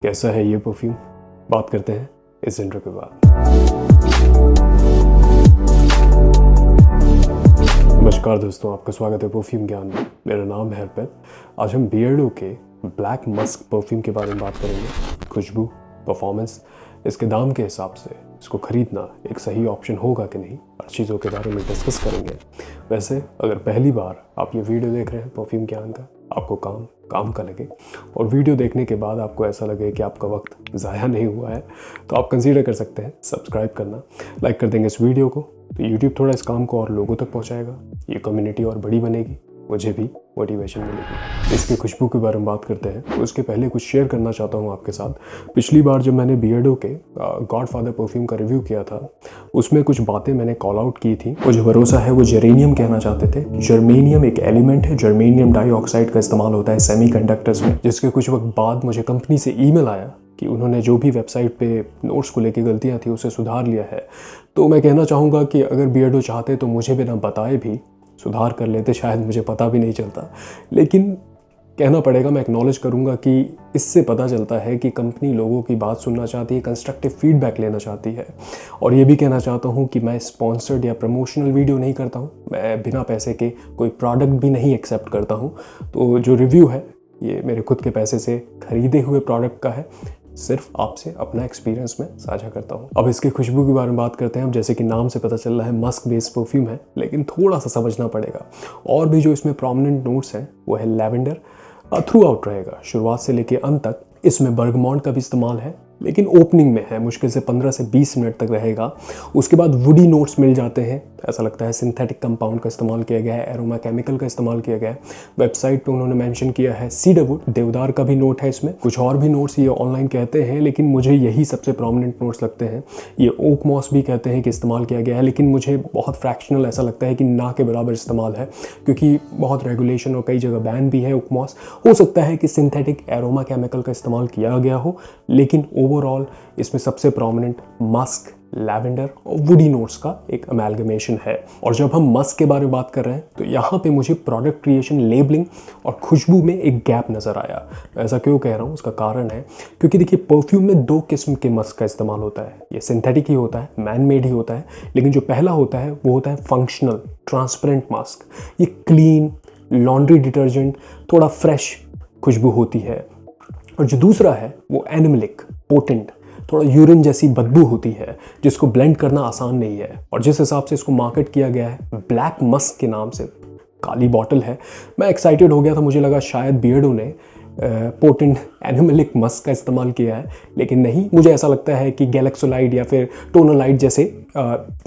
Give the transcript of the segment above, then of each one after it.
कैसा है ये परफ्यूम, बात करते हैं इस इंट्रो के बाद। नमस्कार दोस्तों, आपका स्वागत है परफ्यूम ज्ञान में। मेरा नाम है अर्पित। आज हम बियर्डो के ब्लैक मस्क परफ्यूम के बारे में बात करेंगे। खुशबू, परफॉर्मेंस, इसके दाम के हिसाब से इसको खरीदना एक सही ऑप्शन होगा कि नहीं, हर चीज़ों के बारे में डिस्कस करेंगे। वैसे अगर पहली बार आप ये वीडियो देख रहे हैं परफ्यूम ज्ञान का, आपको काम का लगे और वीडियो देखने के बाद आपको ऐसा लगे कि आपका वक्त ज़ाया नहीं हुआ है, तो आप कंसीडर कर सकते हैं सब्सक्राइब करना। लाइक कर देंगे इस वीडियो को तो यूट्यूब थोड़ा इस काम को और लोगों तक पहुंचाएगा, ये कम्युनिटी और बड़ी बनेगी, मुझे भी मोटिवेशन मिलेगी। इसकी खुशबू के बारे में बात करते हैं तो उसके पहले कुछ शेयर करना चाहता हूँ आपके साथ। पिछली बार जब मैंने बियर्डो के गॉडफादर परफ्यूम का रिव्यू किया था, उसमें कुछ बातें मैंने कॉल आउट की थी। मुझे भरोसा है वो जेरेनियम कहना चाहते थे। जर्मेनियम एक एलिमेंट है, जर्मेनियम डाइऑक्साइड का इस्तेमाल होता है सेमीकंडक्टर्स में, जिसके कुछ वक्त बाद मुझे कंपनी से ईमेल आया कि उन्होंने जो भी वेबसाइट पे नोट्स को लेके गलतियाँ थी उसे सुधार लिया है। तो मैं कहना चाहूँगा कि अगर बियर्डो चाहते तो मुझे बिना बताए भी सुधार कर लेते, शायद मुझे पता भी नहीं चलता। लेकिन कहना पड़ेगा, मैं एक्नॉलेज करूँगा कि इससे पता चलता है कि कंपनी लोगों की बात सुनना चाहती है, कंस्ट्रक्टिव फीडबैक लेना चाहती है। और ये भी कहना चाहता हूँ कि मैं स्पॉन्सर्ड या प्रमोशनल वीडियो नहीं करता हूँ, मैं बिना पैसे के कोई प्रोडक्ट भी नहीं एक्सेप्ट करता हूँ। तो जो रिव्यू है ये मेरे खुद के पैसे से खरीदे हुए प्रोडक्ट का है, सिर्फ आपसे अपना एक्सपीरियंस में साझा करता हूँ। अब इसकी खुशबू के बारे में बात करते हैं। अब जैसे कि नाम से पता चल रहा है मस्क बेस्ड परफ्यूम है, लेकिन थोड़ा सा समझना पड़ेगा। और भी जो इसमें प्रोमिनेंट नोट्स हैं वो है लैवेंडर, थ्रू आउट रहेगा, शुरुआत से लेके अंत तक। इसमें बर्गमॉन्ट का भी इस्तेमाल है, लेकिन ओपनिंग में है, मुश्किल से 15 से 20 मिनट तक रहेगा। उसके बाद वुडी नोट्स मिल जाते हैं, ऐसा लगता है सिंथेटिक कंपाउंड का इस्तेमाल किया गया है, एरोमा केमिकल का इस्तेमाल किया गया है। वेबसाइट पे उन्होंने मेंशन किया है सीडरवुड, देवदार का भी नोट है इसमें। कुछ और भी नोट्स ये ऑनलाइन कहते हैं, लेकिन मुझे यही सबसे प्रोमिनेंट नोट्स लगते हैं। ये ओक मॉस भी कहते हैं कि इस्तेमाल किया गया है, लेकिन मुझे बहुत फ्रैक्शनल ऐसा लगता है कि ना के बराबर इस्तेमाल है, क्योंकि बहुत रेगुलेशन और कई जगह बैन भी है ओक मॉस। हो सकता है कि सिंथेटिक एरोमा केमिकल का इस्तेमाल किया गया हो, लेकिन ओवरऑल इसमें सबसे प्रोमिनेंट मस्क, लैवेंडर और वुडी नोट्स का एक अमेलगमेशन है। और जब हम मस्क के बारे में बात कर रहे हैं तो यहाँ पे मुझे प्रोडक्ट क्रिएशन, लेबलिंग और खुशबू में एक गैप नज़र आया। ऐसा क्यों कह रहा हूँ, उसका कारण है क्योंकि देखिए परफ्यूम में दो किस्म के मस्क का इस्तेमाल होता है। ये सिंथेटिक ही होता है, मैन मेड ही होता है, लेकिन जो पहला होता है वो होता है फंक्शनल ट्रांसपेरेंट मस्क। ये क्लीन, लॉन्ड्री डिटर्जेंट, थोड़ा फ्रेश खुशबू होती है। और जो दूसरा है वो एनिमलिक, पोटेंट, थोड़ा यूरिन जैसी बदबू होती है, जिसको ब्लेंड करना आसान नहीं है। और जिस हिसाब से इसको मार्केट किया गया है ब्लैक मस्क के नाम से, काली बॉटल है, मैं एक्साइटेड हो गया था। मुझे लगा शायद बियर्डो ने पोटेंट एनिमलिक मस्क का इस्तेमाल किया है, लेकिन नहीं। मुझे ऐसा लगता है कि गैलेक्सोलाइड या फिर टोनोलाइड जैसे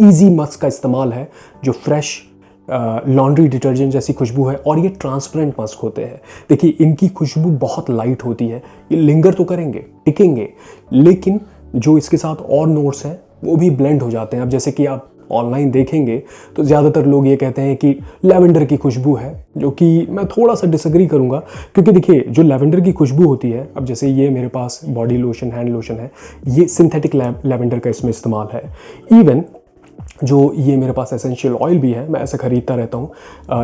ईजी मस्क का इस्तेमाल है, जो फ्रेश लॉन्ड्री डिटर्जेंट जैसी खुशबू है। और ये ट्रांसपेरेंट मस्क होते हैं। देखिए इनकी खुशबू बहुत लाइट होती है, ये लिंगर तो करेंगे, टिकेंगे, लेकिन जो इसके साथ और नोट्स हैं वो भी ब्लेंड हो जाते हैं। अब जैसे कि आप ऑनलाइन देखेंगे तो ज़्यादातर लोग ये कहते हैं कि लैवेंडर की खुशबू है, जो कि मैं थोड़ा सा डिसएग्री करूँगा। क्योंकि देखिए जो लैवेंडर की खुशबू होती है, अब जैसे ये मेरे पास बॉडी लोशन, हैंड लोशन है, ये सिंथेटिक लैवेंडर का इसमें इस्तेमाल है। इवन जो ये मेरे पास एसेंशियल ऑयल भी है, मैं ऐसे ख़रीदता रहता हूँ,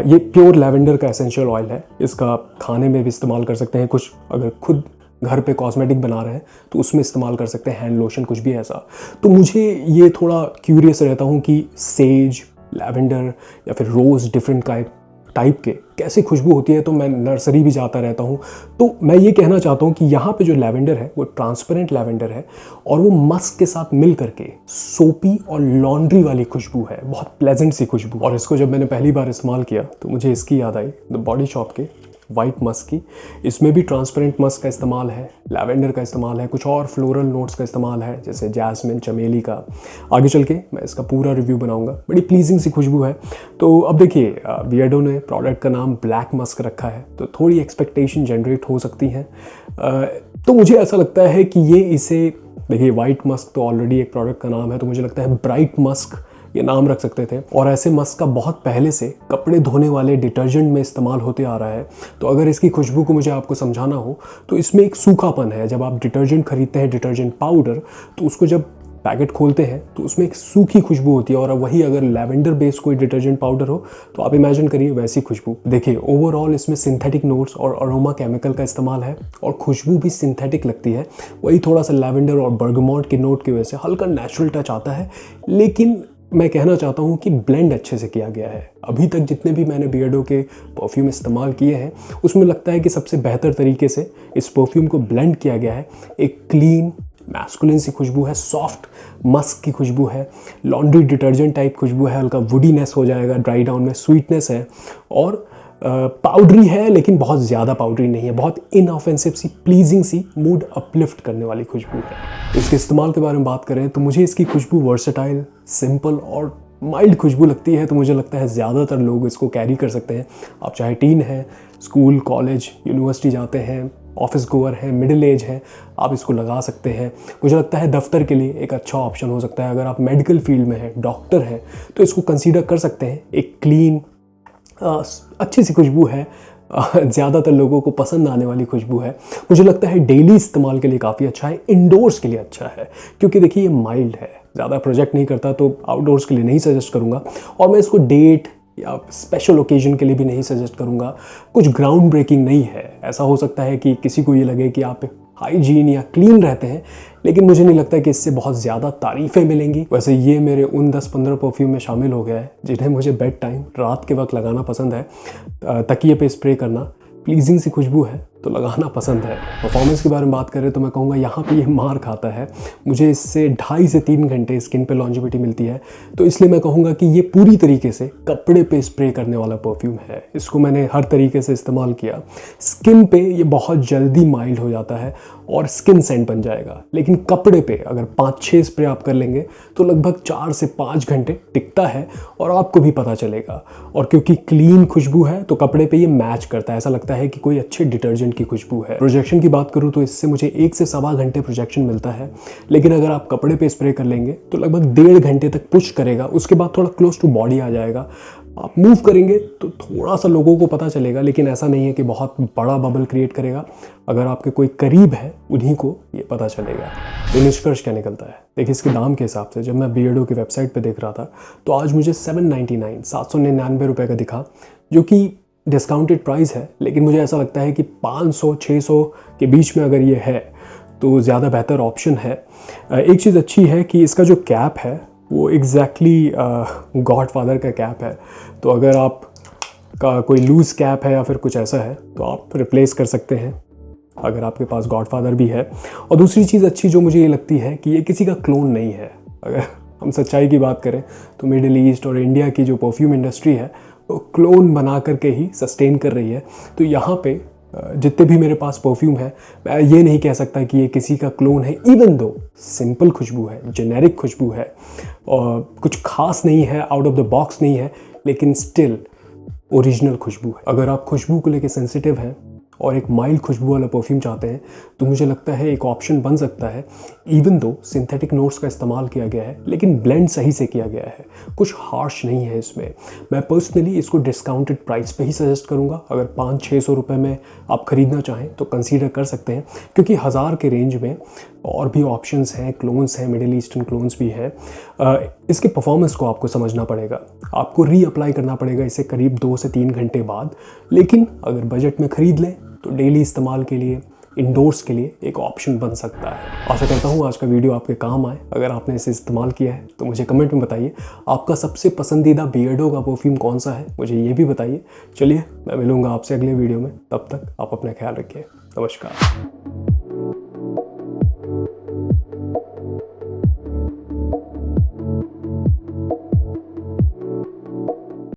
ये प्योर लैवेंडर का एसेंशियल ऑयल है। इसका खाने में भी इस्तेमाल कर सकते हैं, कुछ अगर खुद घर पे कॉस्मेटिक बना रहे हैं तो उसमें इस्तेमाल कर सकते हैं, हैंड लोशन, कुछ भी ऐसा। तो मुझे ये थोड़ा क्यूरियस रहता हूँ कि सेज, लैवेंडर या फिर रोज़ डिफरेंट टाइप के कैसी खुशबू होती है। तो मैं नर्सरी भी जाता रहता हूँ। तो मैं ये कहना चाहता हूँ कि यहाँ पे जो लैवेंडर है वो ट्रांसपेरेंट लैवेंडर है, और वो मस्क के साथ मिल करके सोपी और लॉन्ड्री वाली खुशबू है, बहुत प्लेजेंट सी खुशबू। और इसको जब मैंने पहली बार इस्तेमाल किया तो मुझे इसकी याद आई द बॉडी शॉप के वाइट मस्क की। इसमें भी ट्रांसपेरेंट मस्क का इस्तेमाल है, लैवेंडर का इस्तेमाल है, कुछ और फ्लोरल नोट्स का इस्तेमाल है, जैसे जैस्मिन, चमेली का। आगे चल के मैं इसका पूरा रिव्यू बनाऊंगा। बड़ी प्लीजिंग सी खुशबू है। तो अब देखिए बियर्डो ने प्रोडक्ट का नाम ब्लैक मस्क रखा है, तो थोड़ी एक्सपेक्टेशन जनरेट हो सकती हैं। तो मुझे ऐसा लगता है कि ये इसे, देखिए वाइट मस्क तो ऑलरेडी एक प्रोडक्ट का नाम है, तो मुझे लगता है ब्राइट मस्क ये नाम रख सकते थे। और ऐसे मस्क का बहुत पहले से कपड़े धोने वाले डिटर्जेंट में इस्तेमाल होते आ रहा है। तो अगर इसकी खुशबू को मुझे आपको समझाना हो तो इसमें एक सूखापन है। जब आप डिटर्जेंट खरीदते हैं, डिटर्जेंट पाउडर, तो उसको जब पैकेट खोलते हैं तो उसमें एक सूखी खुशबू होती है, और वही अगर लैवेंडर बेस्ड कोई डिटर्जेंट पाउडर हो तो आप इमेजिन करिए वैसी खुशबू। देखिए ओवरऑल इसमें सिंथेटिक नोट्स और अरोमा केमिकल का इस्तेमाल है, और खुशबू भी सिंथेटिक लगती है। वही थोड़ा सा लैवेंडर और बर्गमॉट के नोट की वजह से हल्का नेचुरल टच आता है, लेकिन मैं कहना चाहता हूँ कि ब्लेंड अच्छे से किया गया है। अभी तक जितने भी मैंने बियर्डो के परफ्यूम इस्तेमाल किए हैं उसमें लगता है कि सबसे बेहतर तरीके से इस परफ्यूम को ब्लेंड किया गया है। एक क्लीन मैस्कुलिन सी खुशबू है, सॉफ्ट मस्क की खुशबू है, लॉन्ड्री डिटर्जेंट टाइप खुशबू है, हल्का वुडीनेस हो जाएगा ड्राई डाउन में, स्वीटनेस है, और पाउडरी है लेकिन बहुत ज़्यादा पाउडरी नहीं है, बहुत इनऑफेंसिव सी, प्लीजिंग सी, मूड अपलिफ्ट करने वाली खुशबू है। इसके इस्तेमाल के बारे में बात करें तो मुझे इसकी खुशबू वर्सेटाइल, सिंपल और माइल्ड खुशबू लगती है। तो मुझे लगता है ज़्यादातर लोग इसको कैरी कर सकते हैं। आप चाहे टीन हैं, स्कूल, कॉलेज, यूनिवर्सिटी जाते हैं, ऑफिस गोअर हैं, मिडिल एज है, आप इसको लगा सकते हैं। मुझे लगता है दफ्तर के लिए एक अच्छा ऑप्शन हो सकता है। अगर आप मेडिकल फील्ड में हैं, डॉक्टर हैं, तो इसको कंसीडर कर सकते हैं। एक क्लीन अच्छी सी खुशबू है, ज़्यादातर लोगों को पसंद आने वाली खुशबू है। मुझे लगता है डेली इस्तेमाल के लिए काफ़ी अच्छा है, इंडोर्स के लिए अच्छा है, क्योंकि देखिए ये माइल्ड है, ज़्यादा प्रोजेक्ट नहीं करता, तो आउटडोर्स के लिए नहीं सजेस्ट करूँगा। और मैं इसको डेट या स्पेशल ओकेजन के लिए भी नहीं सजेस्ट करूँगा। कुछ ग्राउंड ब्रेकिंग नहीं है। ऐसा हो सकता है कि किसी को ये लगे कि आप हाइजीन या क्लीन रहते हैं, लेकिन मुझे नहीं लगता कि इससे बहुत ज़्यादा तारीफ़ें मिलेंगी। वैसे ये मेरे उन 10-15 परफ्यूम में शामिल हो गया है जिन्हें मुझे बेड टाइम, रात के वक्त लगाना पसंद है। तकिए पे स्प्रे करना, प्लीजिंग सी खुशबू है तो लगाना पसंद है। परफॉर्मेंस के बारे में बात करें तो मैं कहूँगा यहाँ पे ये मार खाता है। मुझे इससे 2.5 से 3 घंटे स्किन पे लॉन्जिविटी मिलती है, तो इसलिए मैं कहूँगा कि ये पूरी तरीके से कपड़े पे स्प्रे करने वाला परफ्यूम है। इसको मैंने हर तरीके से इस्तेमाल किया। स्किन पे ये बहुत जल्दी माइल्ड हो जाता है और स्किन सेंट बन जाएगा, लेकिन कपड़े पे अगर 5-6 स्प्रे आप कर लेंगे तो लगभग 4 से 5 घंटे टिकता है, और आपको भी पता चलेगा। और क्योंकि क्लीन खुशबू है तो कपड़े पे ये मैच करता है, ऐसा लगता है कि कोई अच्छे डिटर्जेंट की खुशबू है। प्रोजेक्शन की बात करूँ तो इससे मुझे 1 से सवा घंटे प्रोजेक्शन मिलता है, लेकिन अगर आप कपड़े पे स्प्रे कर लेंगे तो लगभग 1.5 घंटे तक पुश करेगा। उसके बाद थोड़ा क्लोज टू बॉडी आ जाएगा। आप मूव करेंगे तो थोड़ा सा लोगों को पता चलेगा, लेकिन ऐसा नहीं है कि बहुत बड़ा बबल क्रिएट करेगा। अगर आपके कोई करीब है उन्हीं को ये पता चलेगा। तो निष्कर्ष क्या निकलता है? देखिए इसके दाम के हिसाब से जब मैं बियर्डो की वेबसाइट पे देख रहा था तो आज मुझे 799 रुपये का दिखा, जो कि डिस्काउंटेड प्राइस है, लेकिन मुझे ऐसा लगता है कि 500-600 के बीच में अगर ये है तो ज़्यादा बेहतर ऑप्शन है। एक चीज़ अच्छी है कि इसका जो कैप है वो एग्जैक्टली गॉडफादर का कैप है, तो अगर आप का कोई लूज़ कैप है या फिर कुछ ऐसा है तो आप रिप्लेस कर सकते हैं अगर आपके पास गॉडफादर भी है। और दूसरी चीज़ अच्छी जो मुझे ये लगती है कि ये किसी का क्लोन नहीं है। अगर हम सच्चाई की बात करें तो मिडिल ईस्ट और इंडिया की जो परफ्यूम इंडस्ट्री है वो क्लोन बना करके ही सस्टेन कर रही है। तो यहाँ पे जितने भी मेरे पास परफ्यूम है, मैं ये नहीं कह सकता कि ये किसी का क्लोन है, इवन दो सिंपल खुशबू है, जेनेरिक खुशबू है और कुछ खास नहीं है, आउट ऑफ द बॉक्स नहीं है, लेकिन स्टिल ओरिजिनल खुशबू है। अगर आप खुशबू को लेके सेंसिटिव हैं और एक माइल्ड खुशबू वाला परफ्यूम चाहते हैं तो मुझे लगता है एक ऑप्शन बन सकता है। इवन दो सिंथेटिक नोट्स का इस्तेमाल किया गया है, लेकिन ब्लेंड सही से किया गया है, कुछ हार्श नहीं है इसमें। मैं पर्सनली इसको डिस्काउंटेड प्राइस पे ही सजेस्ट करूँगा। अगर 500-600 रुपये में आप ख़रीदना चाहें तो कंसीडर कर सकते हैं, क्योंकि 1000 के रेंज में और भी ऑप्शंस हैं, क्लोन्स हैं, मिडिल ईस्टर्न क्लोन्स भी हैं। इसके परफॉर्मेंस को आपको समझना पड़ेगा, आपको रीअप्लाई करना पड़ेगा इसे करीब 2 से 3 घंटे बाद। लेकिन अगर बजट में ख़रीद लें तो डेली इस्तेमाल के लिए, इंडोर्स के लिए एक ऑप्शन बन सकता है। आशा करता हूँ आज का वीडियो आपके काम आए। अगर आपने इसे इस्तेमाल किया है तो मुझे कमेंट में बताइए आपका सबसे पसंदीदा बियर्डो का परफ्यूम कौन सा है, मुझे ये भी बताइए। चलिए मैं मिलूँगा आपसे अगले वीडियो में, तब तक आप अपना ख्याल रखिए। नमस्कार।